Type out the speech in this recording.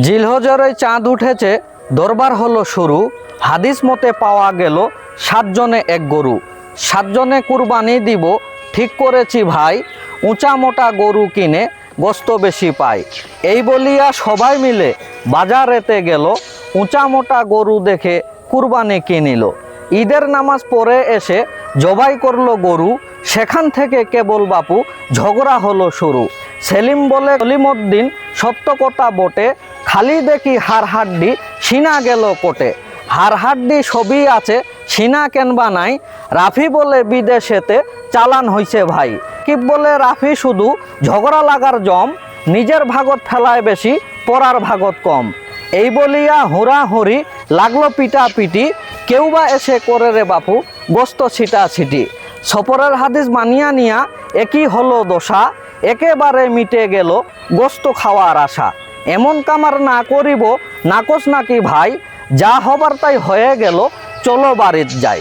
জিলহজরে চাঁদ উঠেছে, দরবার হলো শুরু। হাদিস মতে পাওয়া গেল 7 জনে এক গরু। 7 জনে কুরবানি দিব, ঠিক করেছি ভাই। উঁচা মোটা গরু কিনে গোস্ত বেশি পাই। এই বলিয়া সবাই মিলে বাজারেতে গেল। উঁচা মোটা গরু দেখে কুরবানি কিনিল। ঈদের নামাজ পড়ে এসে জবাই করলো গরু। সেখান থেকে কেবল বাপু ঝগড়া হলো শুরু। সেলিম বলে সলিমউদ্দিন, সত্য কথা বটে, খালি দেখি হাড় হাড্ডি, সিনা গেল কোটে। হাড় হাড্ডি সবই আছে, সিনা কেনবা নাই। রাফি বলে বিদেশেতে চালান হইছে ভাই। কি বলে রাফি শুধু ঝগড়া লাগার জম, নিজের ভাগত ফেলায় বেশি, পরার ভাগত কম। এই বলিয়া হুড়াহুড়ি লাগলো পিটাপিটি। কেউ বা এসে করে রে বাপু গোস্ত ছিটা ছিটি। সফরের হাদিস মানিয়া নিয়া একই হলো দশা। একেবারে মিটে গেল গোস্ত খাওয়ার আশা। এমন কামার না করিব নাকচ নাকি ভাই, যা হবার তাই হয়ে গেল, চলো বাড়িত যাই।